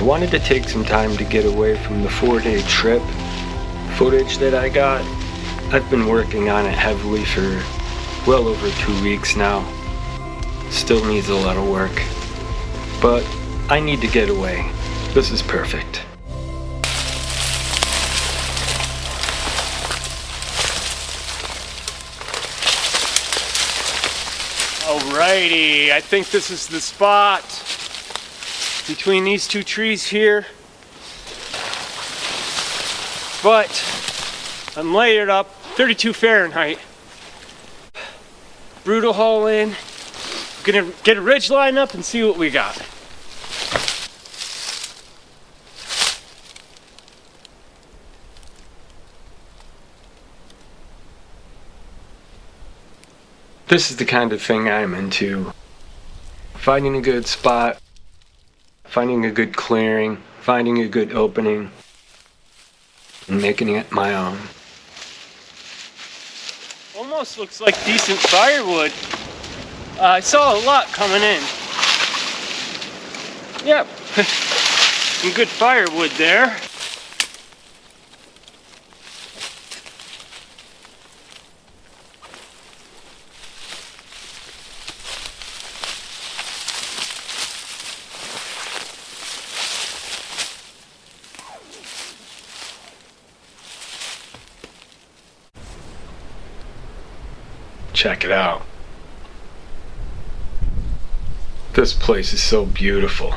wanted to take some time to get away from the 4-day trip footage that I got. I've been working on it heavily for well over 2 weeks now. Still needs a lot of work, but I need to get away. This is perfect. Alrighty, I think this is the spot between these two trees here. But I'm layered up, 32 Fahrenheit. Brutal haul in. Gonna get a ridge line up and see what we got. This is the kind of thing I'm into. Finding a good spot, finding a good clearing, finding a good opening, and making it my own. Almost looks like decent firewood. I saw a lot coming in. Yep, some good firewood there. Check it out. This place is so beautiful.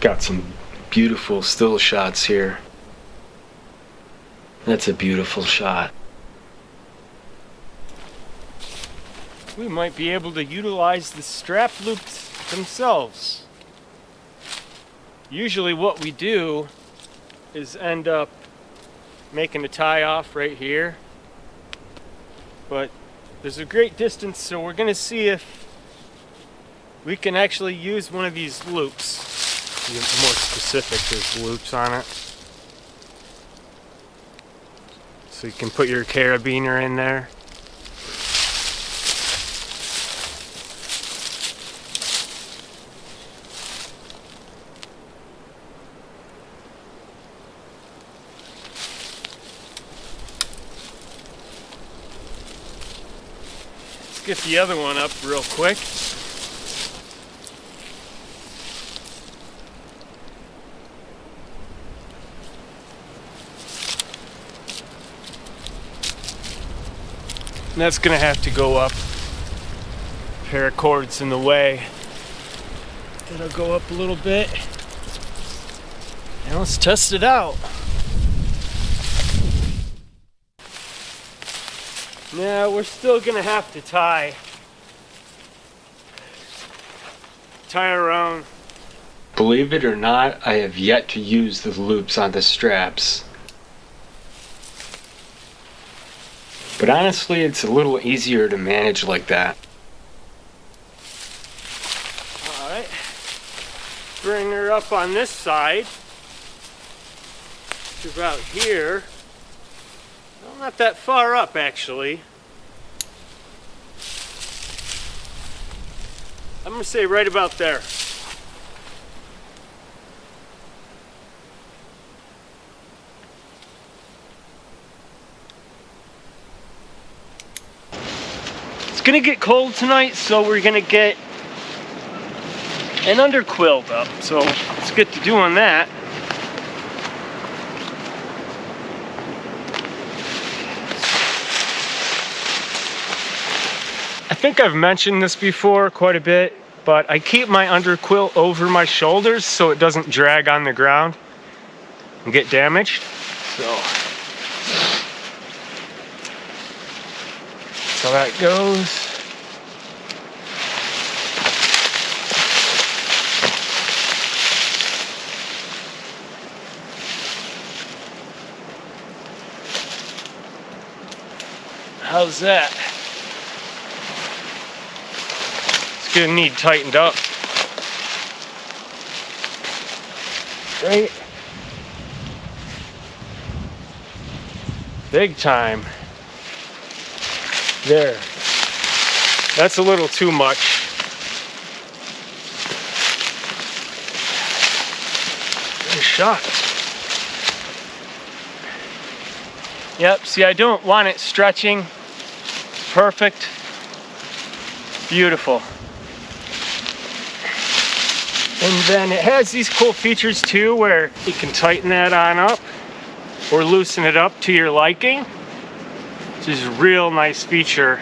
Got some beautiful still shots here. That's a beautiful shot. We might be able to utilize the strap loops themselves. Usually what we do is end up making a tie off right here, but there's a great distance, so we're gonna see if we can actually use one of these loops. To be more specific, there's loops on it, so you can put your carabiner in there. Get the other one up real quick. And that's gonna have to go up. Paracords in the way. It'll go up a little bit. And let's test it out. Now we're still gonna have to tie around. Believe it or not, I have yet to use the loops on the straps. But honestly, it's a little easier to manage like that. Alright, bring her up on this side to about here. Well, not that far up actually. I'm gonna say right about there. It's gonna get cold tonight, so we're gonna get an under quilt up. So let's get to doing that. I think I've mentioned this before quite a bit, but I keep my underquilt over my shoulders so it doesn't drag on the ground and get damaged. So that's how that goes. How's that? Gonna need tightened up. Right? Big time. There. That's a little too much. Good shot. Yep, see, I don't want it stretching. Perfect. Beautiful. And then it has these cool features too where you can tighten that on up or loosen it up to your liking. Which is a real nice feature.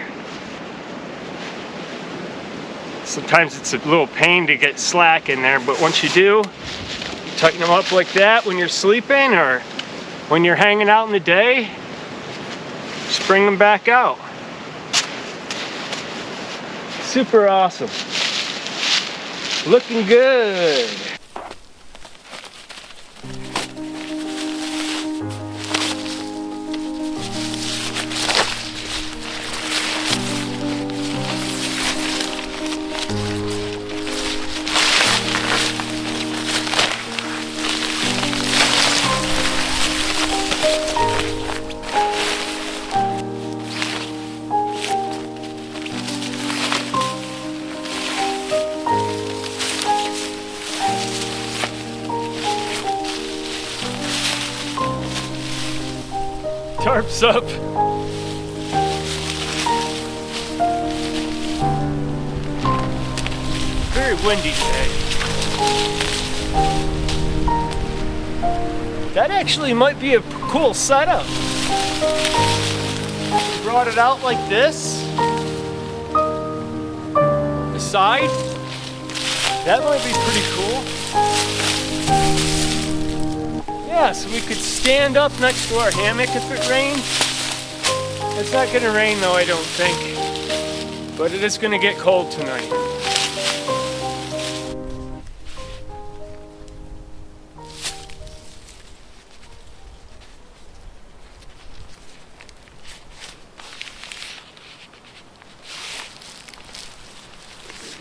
Sometimes it's a little pain to get slack in there, but once you do, tighten them up like that when you're sleeping or when you're hanging out in the day, just bring them back out. Super awesome. Looking good. Tarp's up. Very windy today. That actually might be a cool setup. Brought it out like this. The side. That might be pretty cool. Yeah, so we could stand up next to our hammock if it rains. It's not gonna rain though, I don't think. But it is gonna get cold tonight.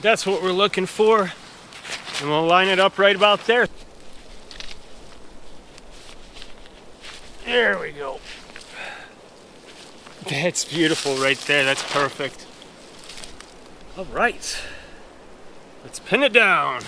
That's what we're looking for. And we'll line it up right about there. There we go. That's beautiful right there. That's perfect. All right. Let's pin it down.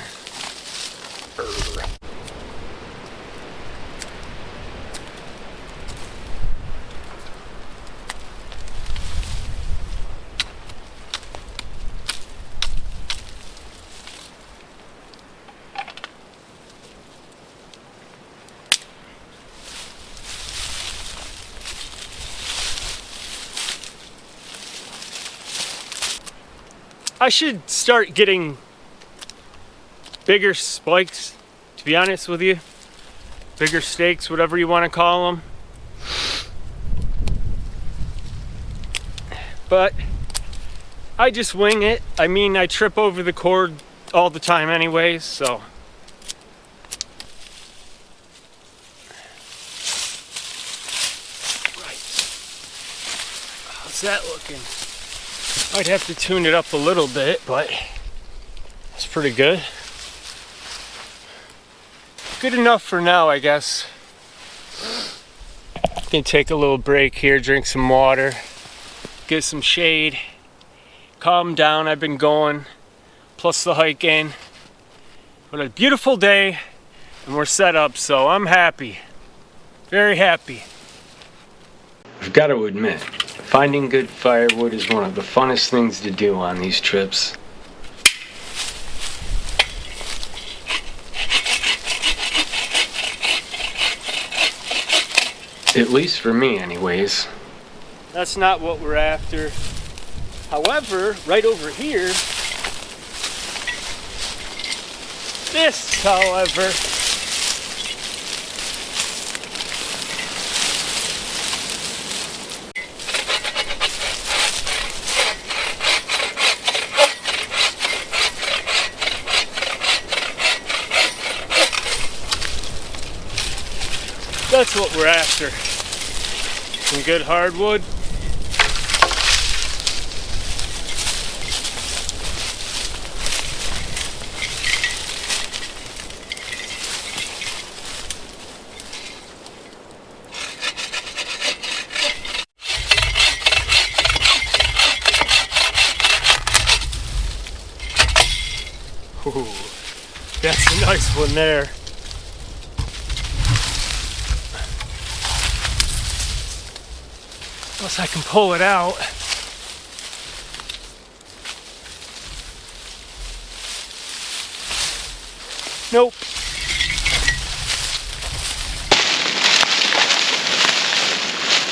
I should start getting bigger spikes, to be honest with you. Bigger stakes, whatever you want to call them. But I just wing it. I mean, I trip over the cord all the time anyways, so. Right. How's that looking? I'd have to tune it up a little bit, but it's pretty good. Good enough for now, I guess. Can take a little break here, drink some water, get some shade, calm down. I've been going, plus the hiking. But a beautiful day, and we're set up, so I'm happy. Very happy. I've got to admit, finding good firewood is one of the funnest things to do on these trips. At least for me, anyways. That's not what we're after. However, right over here, this, however, that's what we're after. Some good hardwood. Ooh, that's a nice one there. Unless I can pull it out. Nope.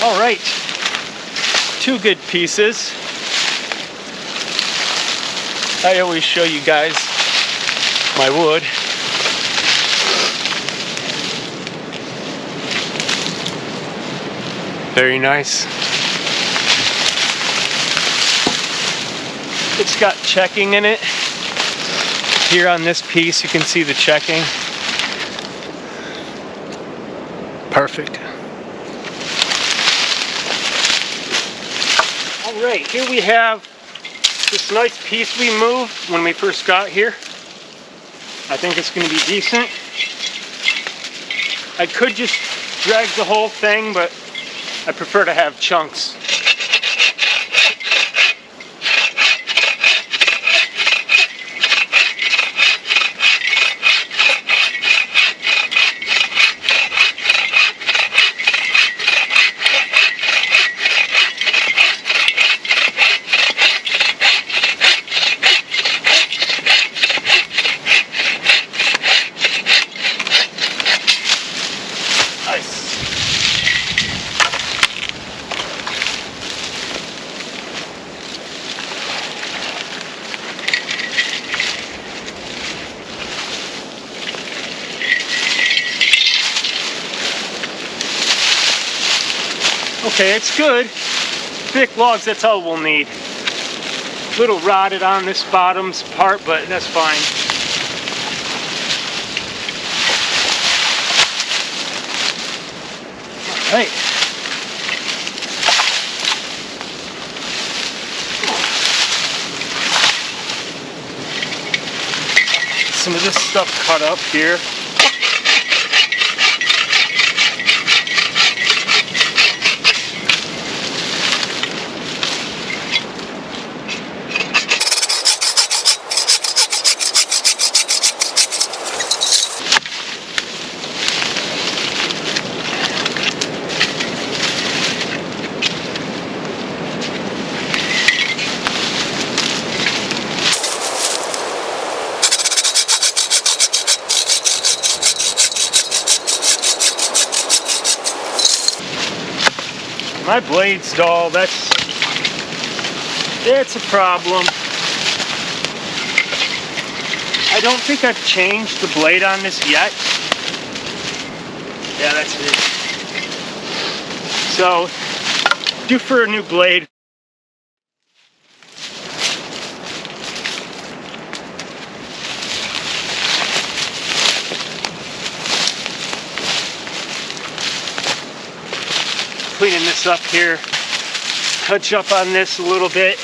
All right, 2 good pieces. I always show you guys my wood. Very nice. It's got checking in it. Here on this piece, you can see the checking. Perfect. All right, here we have this nice piece we moved when we first got here. I think it's going to be decent. I could just drag the whole thing, but I prefer to have chunks. Okay, it's good. Thick logs, that's all we'll need. A little rotted on this bottom's part, but that's fine. All right. Some of this stuff cut up here. My blade's dull, that's a problem. I don't think I've changed the blade on this yet. Yeah, that's it. So, due for a new blade. Cleaning this up here, touch up on this a little bit,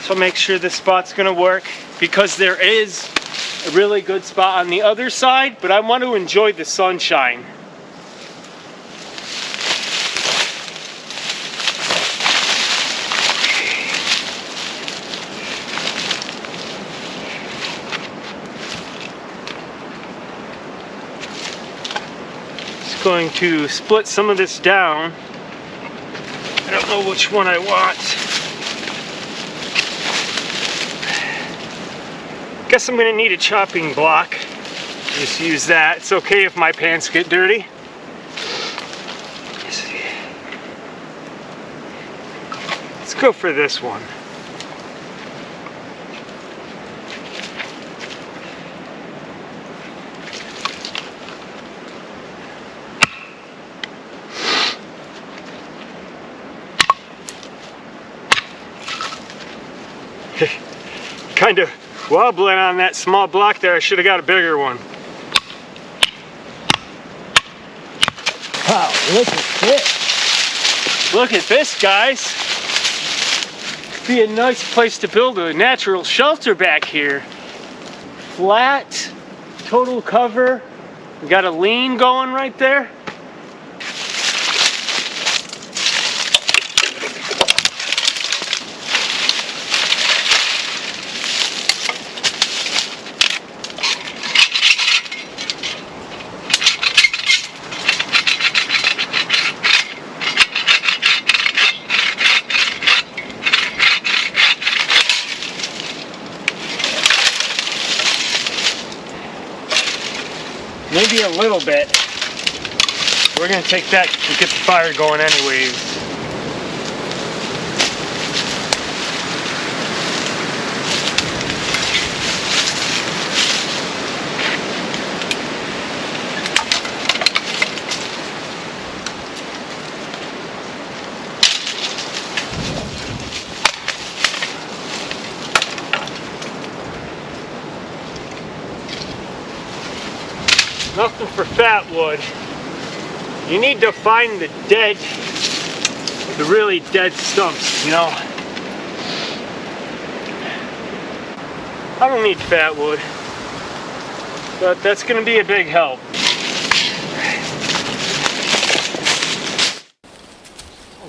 so make sure this spot's gonna work, because there is a really good spot on the other side, but I want to enjoy the sunshine. Going to split some of this down. I don't know which one I want. Guess I'm gonna need a chopping block. Just use that. It's okay if my pants get dirty. Let's go for this one. Kind of wobbling on that small block there. I should have got a bigger one. Wow, look at this. Look at this, guys. Be a nice place to build a natural shelter back here. Flat, total cover. We got a lean going right there. maybe a little bit. We're gonna take that to get the fire going anyways. Nothing for fat wood. You need to find the really dead stumps, you know. I don't need fat wood, but that's gonna be a big help.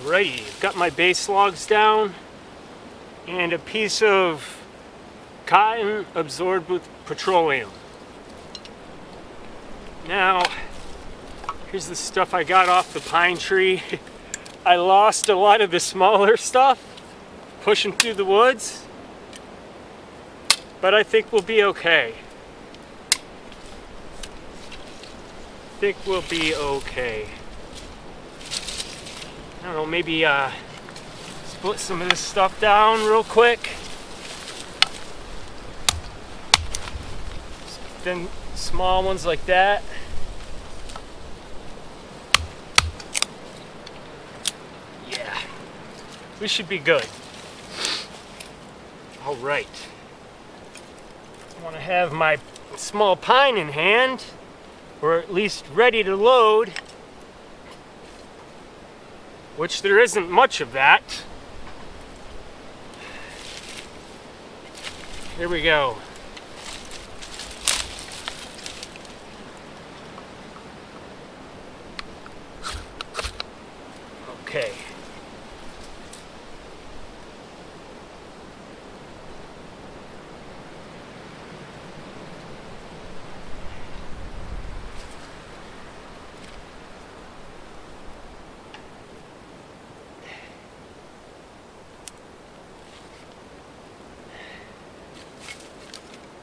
Alrighty, got my base logs down and a piece of cotton absorbed with petroleum. Now, here's the stuff I got off the pine tree. I lost a lot of the smaller stuff pushing through the woods, but I think we'll be okay. I think we'll be okay. I don't know, maybe split some of this stuff down real quick. Then small ones like that. Yeah, we should be good. All right. I want to have my small pine in hand, or at least ready to load, which there isn't much of that. Here we go. Okay.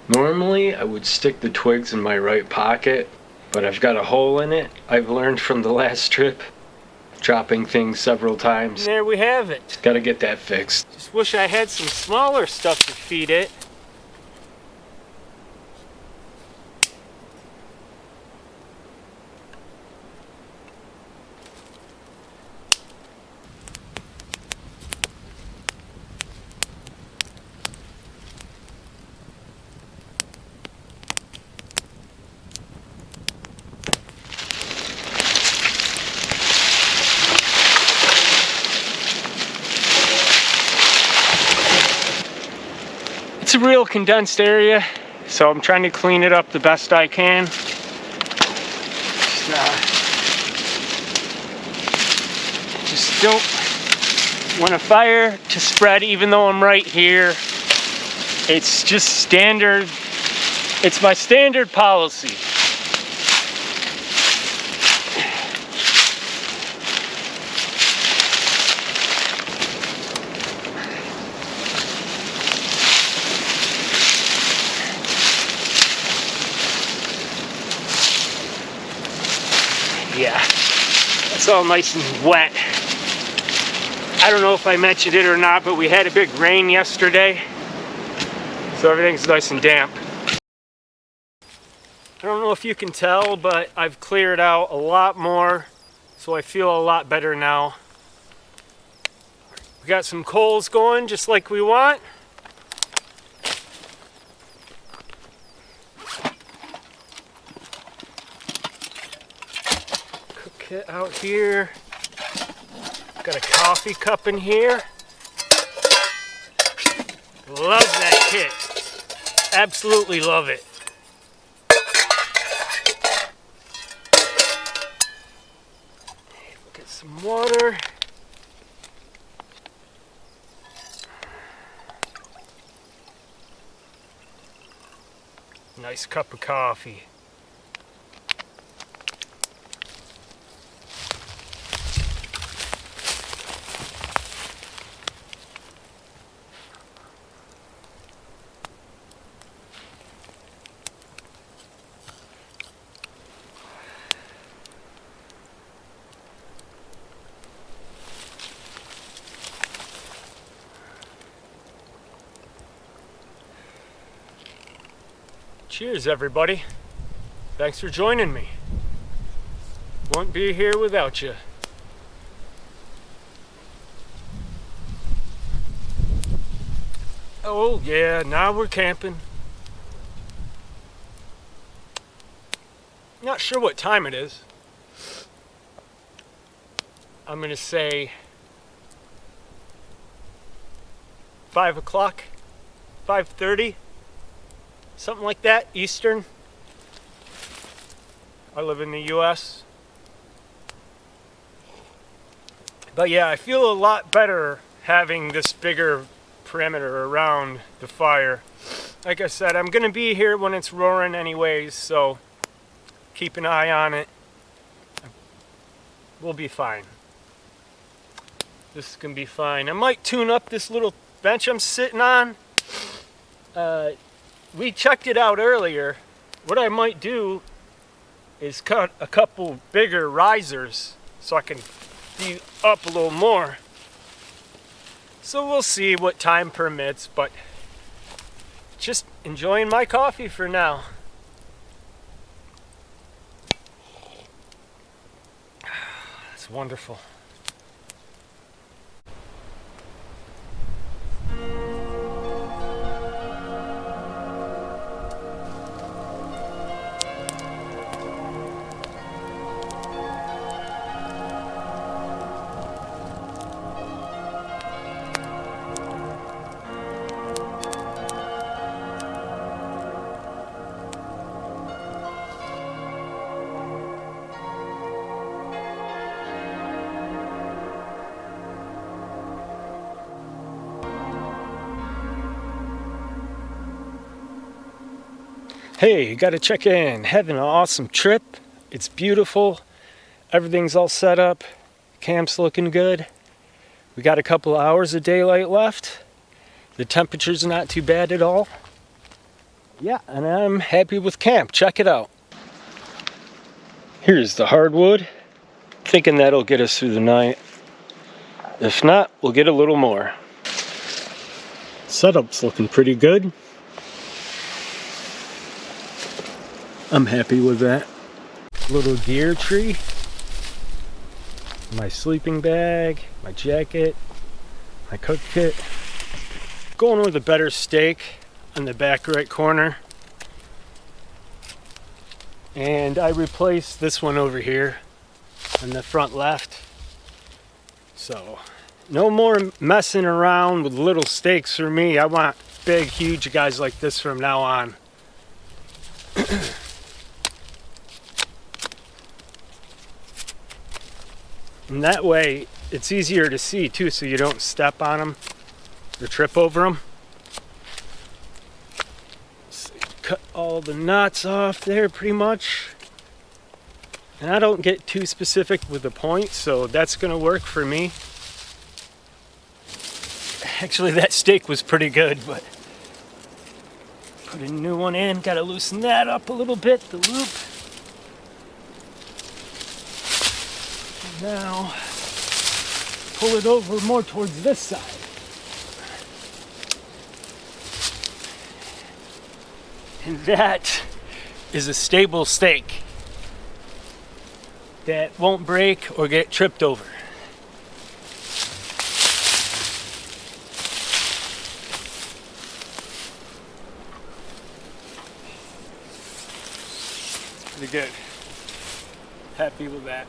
Normally, I would stick the twigs in my right pocket, but I've got a hole in it. I've learned from the last trip, dropping things several times. And there we have it. Gotta get that fixed. Just wish I had some smaller stuff to feed it. It's a real condensed area, so I'm trying to clean it up the best I can. Just don't want a fire to spread even though I'm right here. It's just standard. It's my standard policy. Yeah, it's all nice and wet. I don't know if I mentioned it or not, but we had a big rain yesterday, so everything's nice and damp. I don't know if you can tell, but I've cleared out a lot more, so I feel a lot better now. We got some coals going just like we want. Kit out here. Got a coffee cup in here. Love that kit. Absolutely love it. Get some water. Nice cup of coffee. Cheers, everybody. Thanks for joining me. Won't be here without you. Oh, yeah, now we're camping. Not sure what time it is. I'm gonna say 5 o'clock, 5:30, something like that, Eastern. I live in the US. But yeah, I feel a lot better having this bigger perimeter around the fire. Like I said, I'm gonna be here when it's roaring anyways, so keep an eye on it. We'll be fine. This is gonna be fine. I might tune up this little bench I'm sitting on. We checked it out earlier. What I might do is cut a couple bigger risers so I can be up a little more. So we'll see what time permits, but just enjoying my coffee for now. It's wonderful. Hey, gotta check in. Having an awesome trip. It's beautiful. Everything's all set up. Camp's looking good. We got a couple hours of daylight left. The temperature's not too bad at all. Yeah, and I'm happy with camp. Check it out. Here's the hardwood. Thinking that'll get us through the night. If not, we'll get a little more. Setup's looking pretty good. I'm happy with that. Little gear tree. My sleeping bag, my jacket, my cook kit. Going with a better steak in the back right corner. And I replaced this one over here in the front left. So no more messing around with little steaks for me. I want big, huge guys like this from now on. And that way, it's easier to see too, so you don't step on them or trip over them. So cut all the knots off there pretty much. And I don't get too specific with the point, so that's gonna work for me. Actually, that steak was pretty good, but put a new one in. Gotta loosen that up a little bit, the loop. Now, pull it over more towards this side. And that is a stable steak that won't break or get tripped over. Pretty good. Happy with that.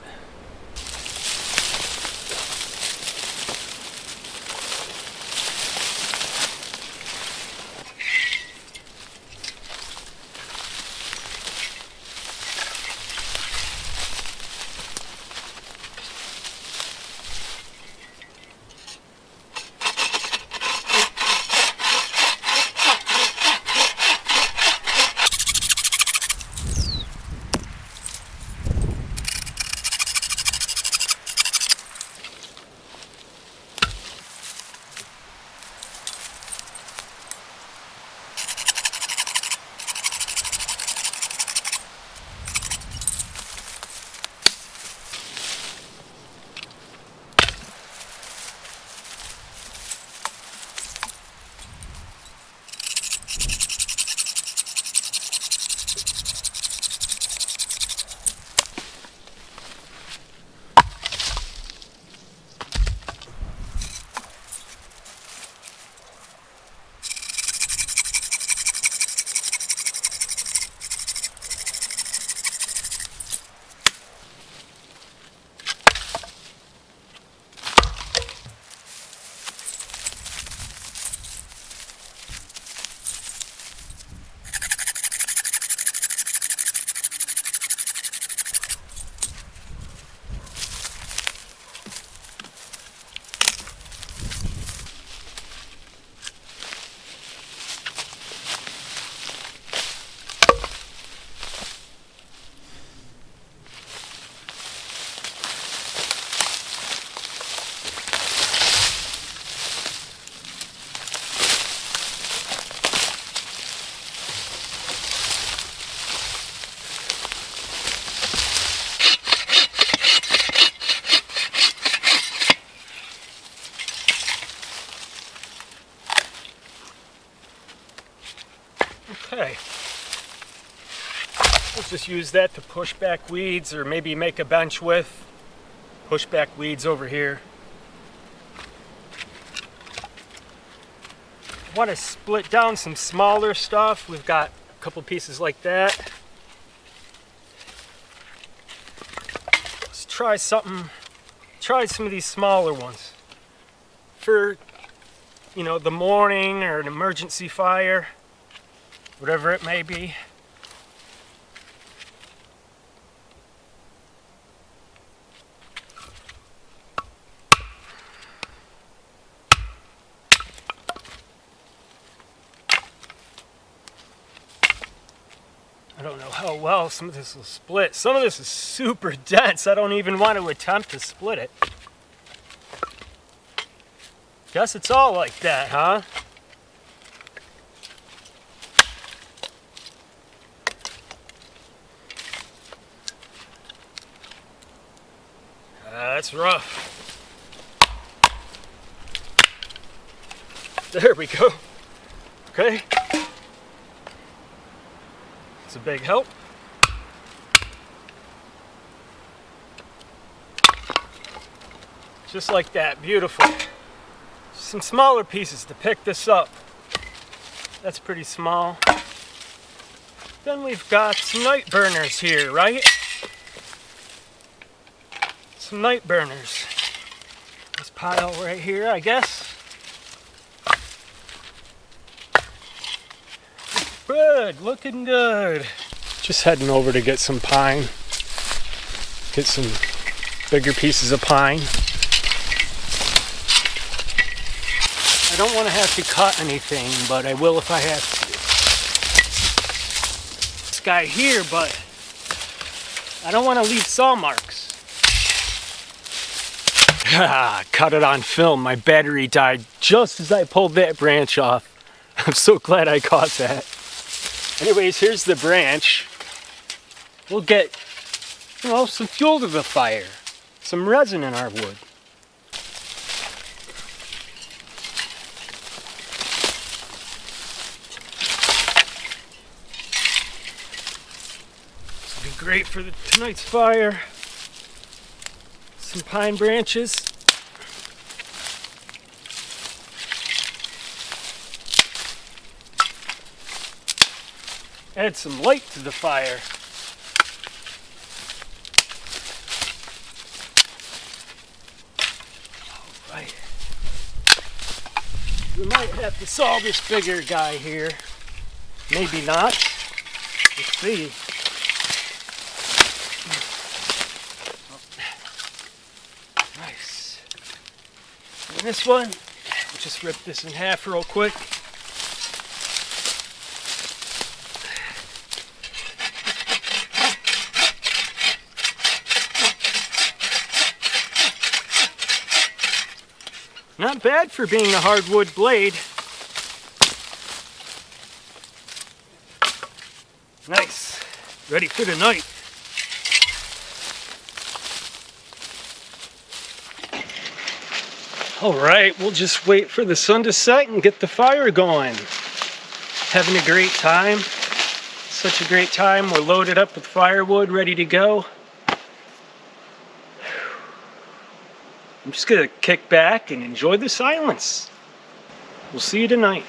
Okay. Let's just use that to push back weeds, or maybe make a bench with. Push back weeds over here. Want to split down some smaller stuff. We've got a couple pieces like that. Let's try something. Try some of these smaller ones for, you know, the morning or an emergency fire, whatever it may be. I don't know how well some of this will split. Some of this is super dense. I don't even want to attempt to split it. Guess it's all like that, huh? That's rough. There we go. Okay. It's a big help. Just like that. Beautiful. Some smaller pieces to pick this up. That's pretty small. Then we've got some night burners here, right? Some night burners. This pile right here, I guess. Good, looking good. Just heading over to get some pine. Get some bigger pieces of pine. I don't want to have to cut anything, but I will if I have to. This guy here, but I don't want to leave saw marks. Cut it on film. My battery died just as I pulled that branch off. I'm so glad I caught that. Anyways, here's the branch. We'll get, you know, some fuel to the fire. Some resin in our wood. This will be great for tonight's fire. Some pine branches. Add some light to the fire. All right. We might have to saw this bigger guy here. Maybe not. Let's see. Nice. And this one, we'll just rip this in half real quick. Not bad for being a hardwood blade. Nice. Ready for the night. All right, we'll just wait for the sun to set and get the fire going. Having a great time. Such a great time. We're loaded up with firewood, ready to go. I'm just gonna kick back and enjoy the silence. We'll see you tonight.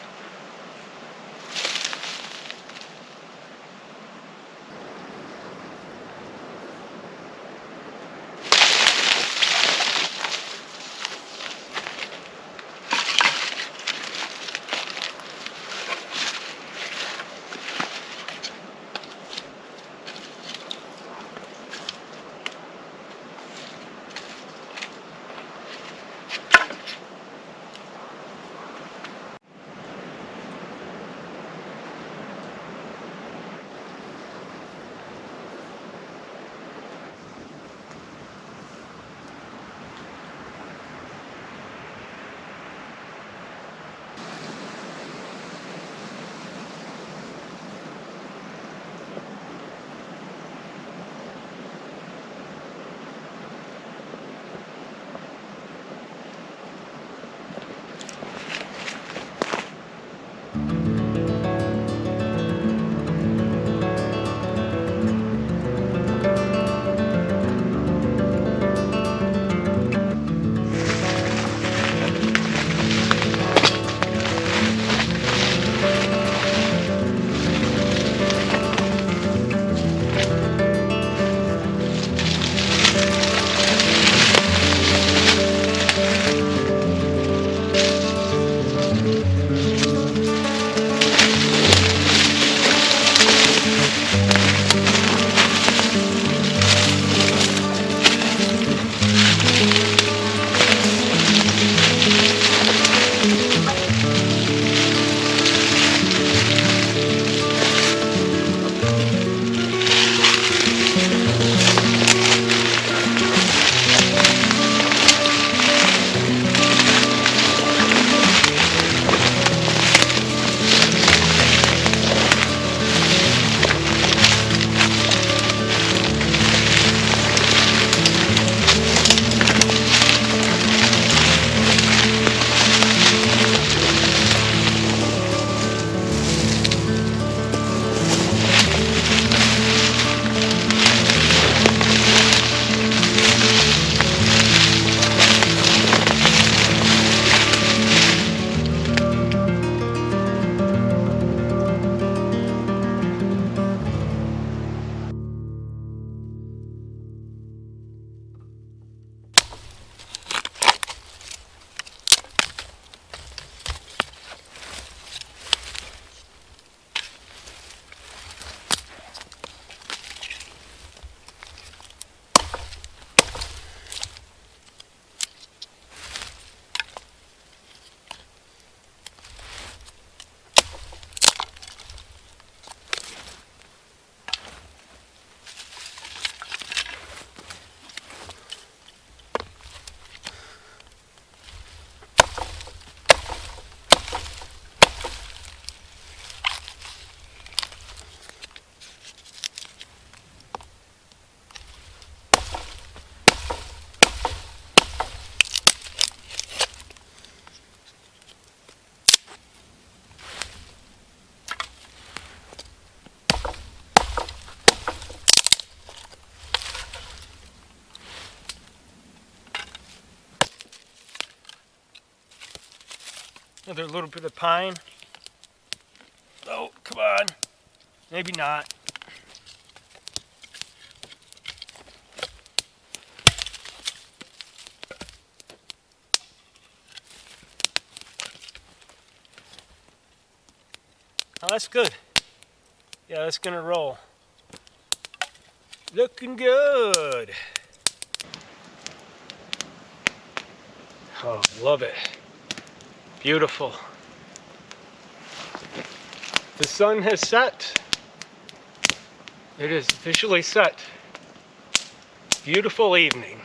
Another little bit of pine. Oh, come on. Maybe not. Oh, that's good. Yeah, that's gonna roll. Looking good. Oh, love it. Beautiful. The sun has set. It is officially set. Beautiful evening.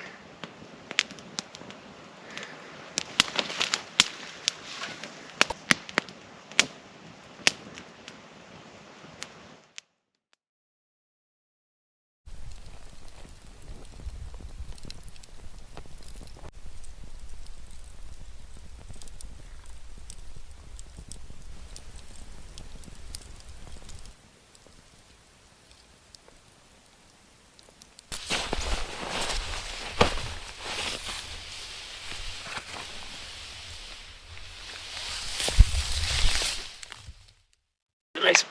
Nice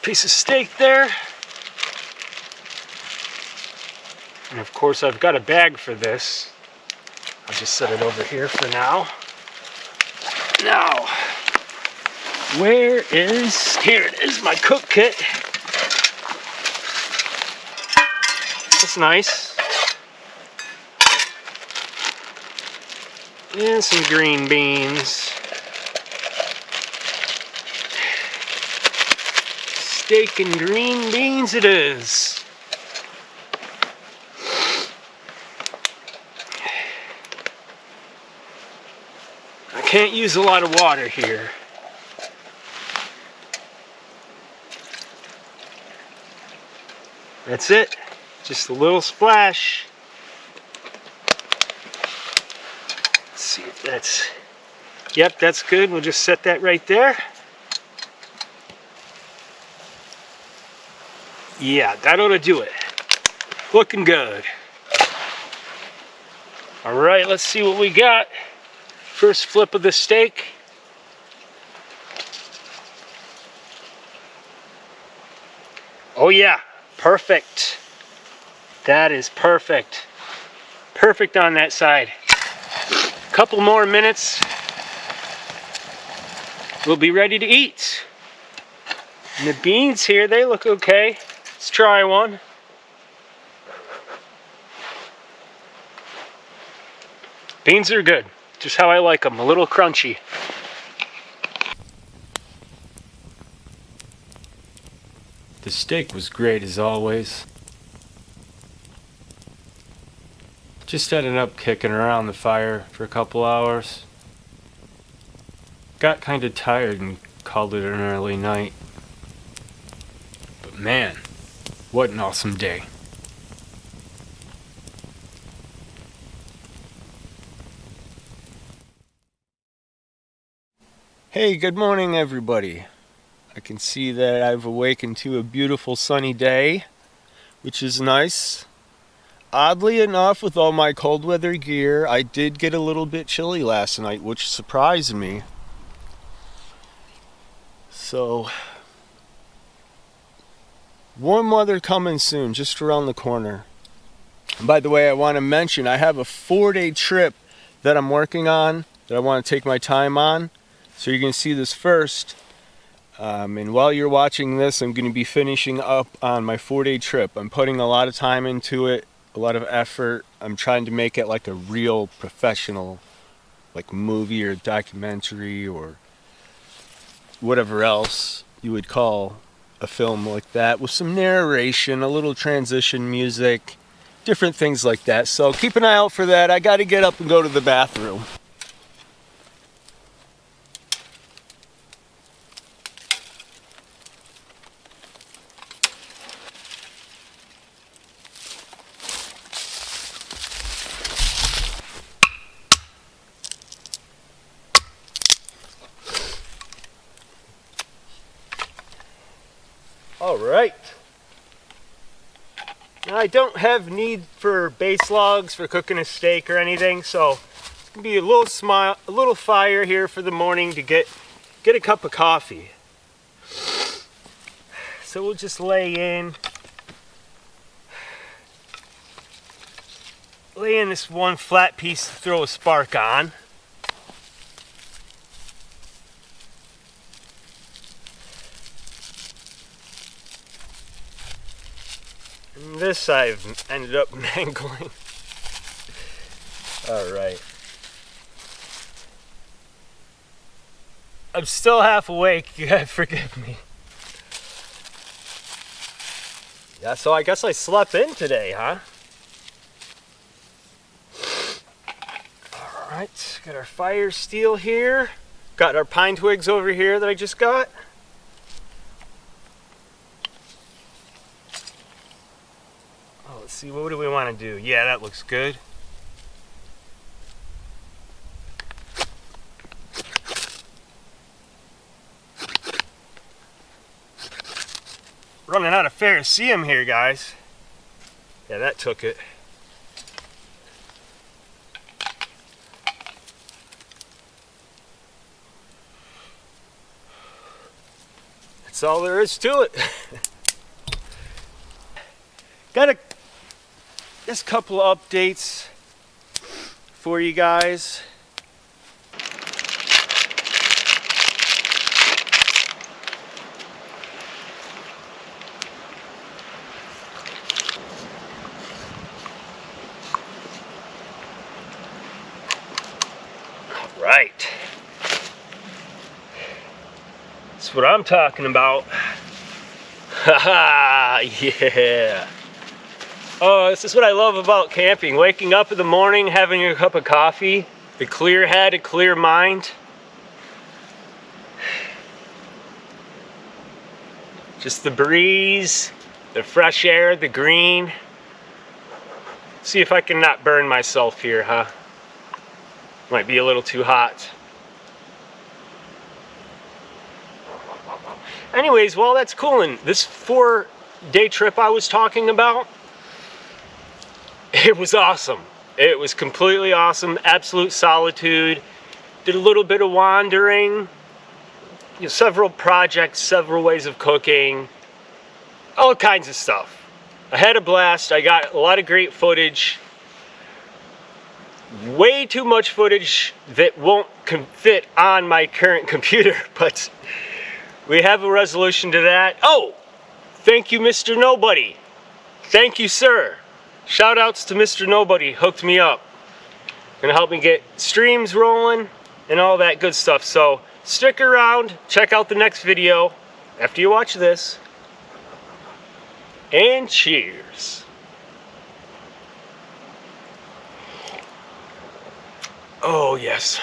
piece of steak there. And of course I've got a bag for this. I'll just set it over here for now. Now, here it is, my cook kit. That's nice. And some green beans. Steak and green beans it is. I can't use a lot of water here. That's it. Just a little splash. Let's see if that's... Yep, that's good. We'll just set that right there. Yeah, that ought to do it. Looking good. All right, let's see what we got. First flip of the steak. Oh yeah, perfect. That is perfect. Perfect on that side. Couple more minutes. We'll be ready to eat. And the beans here, they look okay. Let's try one. Beans are good, just how I like them, a little crunchy. The steak was great as always. Just ended up kicking around the fire for a couple hours. Got kind of tired and called it an early night. But man, what an awesome day. Hey, good morning everybody. I can see that I've awakened to a beautiful sunny day, which is nice. Oddly enough, with all my cold weather gear, I did get a little bit chilly last night, which surprised me. So, warm weather coming soon, just around the corner. And by the way, I want to mention I have a 4-day trip that I'm working on, that I want to take my time on. So you're going to see this first. And while you're watching this, I'm going to be finishing up on my 4-day trip. I'm putting a lot of time into it, a lot of effort. I'm trying to make it like a real professional, like movie or documentary or whatever else you would call a film like that, with some narration, a little transition music, different things like that. So keep an eye out for that. I got to get up and go to the bathroom. All right. Now I don't have need for base logs for cooking a steak or anything, so gonna be a little fire here for the morning to get a cup of coffee. So we'll just lay in this one flat piece to throw a spark on. And this I've ended up mangling. All right. I'm still half awake, you gotta forgive me. Yeah, so I guess I slept in today, huh? All right, got our fire steel here. Got our pine twigs over here that I just got. Oh, let's see, what do we want to do? Yeah, that looks good. Running out of Ferricium here, guys. Yeah, that took it. That's all there is to it. Got just a couple of updates for you guys. Right. That's what I'm talking about. Haha, yeah. Oh, this is what I love about camping. Waking up in the morning, having a cup of coffee, a clear head, a clear mind. Just the breeze, the fresh air, the green. See if I can not burn myself here, huh? Might be a little too hot. Anyways, while that's cooling, this 4-day trip I was talking about, it was awesome. It was completely awesome, absolute solitude. Did a little bit of wandering, several projects, several ways of cooking, all kinds of stuff. I had a blast. I got a lot of great footage. Way too much footage that won't fit on my current computer, but we have a resolution to that. Oh, thank you, Mr. Nobody. Thank you, sir. Shout outs to Mr. Nobody, hooked me up. Gonna help me get streams rolling and all that good stuff. So stick around, check out the next video after you watch this. And cheers. Oh, yes.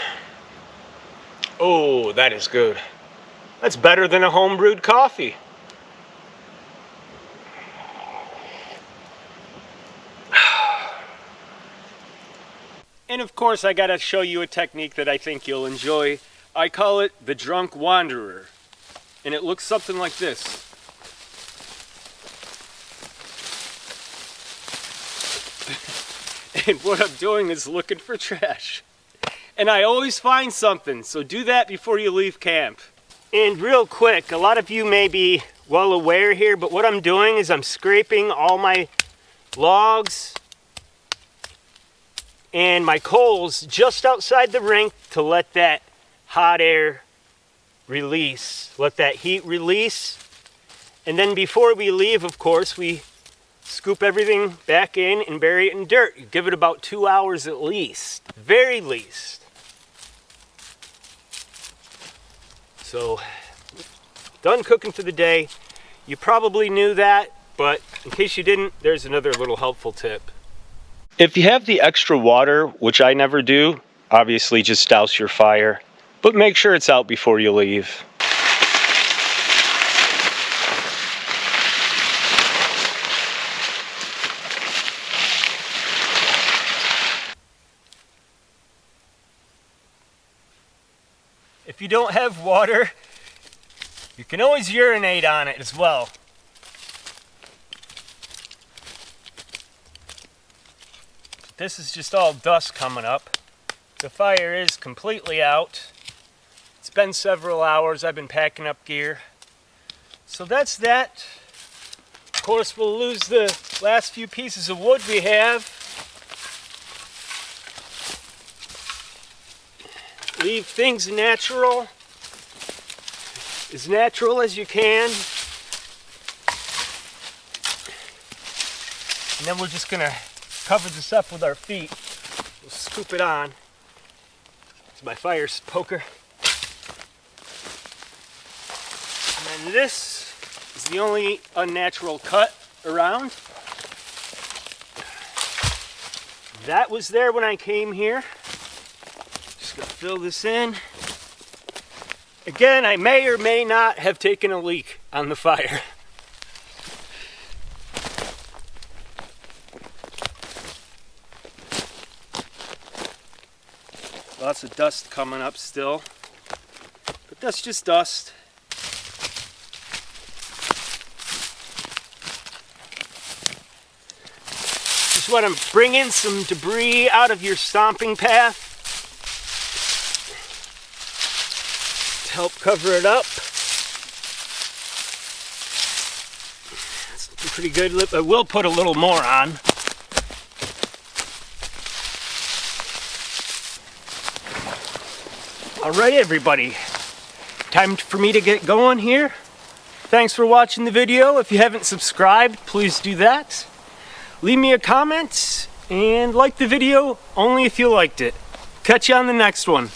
Oh, that is good. That's better than a home brewed coffee. And of course, I gotta show you a technique that I think you'll enjoy. I call it the drunk wanderer. And it looks something like this. And what I'm doing is looking for trash. And I always find something, so do that before you leave camp. And real quick, a lot of you may be well aware here, but what I'm doing is I'm scraping all my logs and my coals just outside the rink to let that hot air release, let that heat release. And then before we leave, of course, we scoop everything back in and bury it in dirt. You give it about 2 hours at least, very least. So, done cooking for the day. You probably knew that, but in case you didn't, there's another little helpful tip. If you have the extra water, which I never do, obviously just douse your fire, but make sure it's out before you leave. If you don't have water, you can always urinate on it as well. This is just all dust coming up. The fire is completely out. It's been several hours. I've been packing up gear. So that's that. Of course, we'll lose the last few pieces of wood we have. Leave things natural as you can. And then we're just gonna cover this up with our feet. We'll scoop it on. It's my fire poker. And then this is the only unnatural cut around. That was there when I came here. Just gonna fill this in. Again, I may or may not have taken a leak on the fire. Lots of dust coming up still, but that's just dust. Just want to bring in some debris out of your stomping path to help cover it up. It's looking pretty good. I will put a little more on. Alright everybody, time for me to get going here. Thanks for watching the video. If you haven't subscribed, please do that. Leave me a comment and like the video only if you liked it. Catch you on the next one.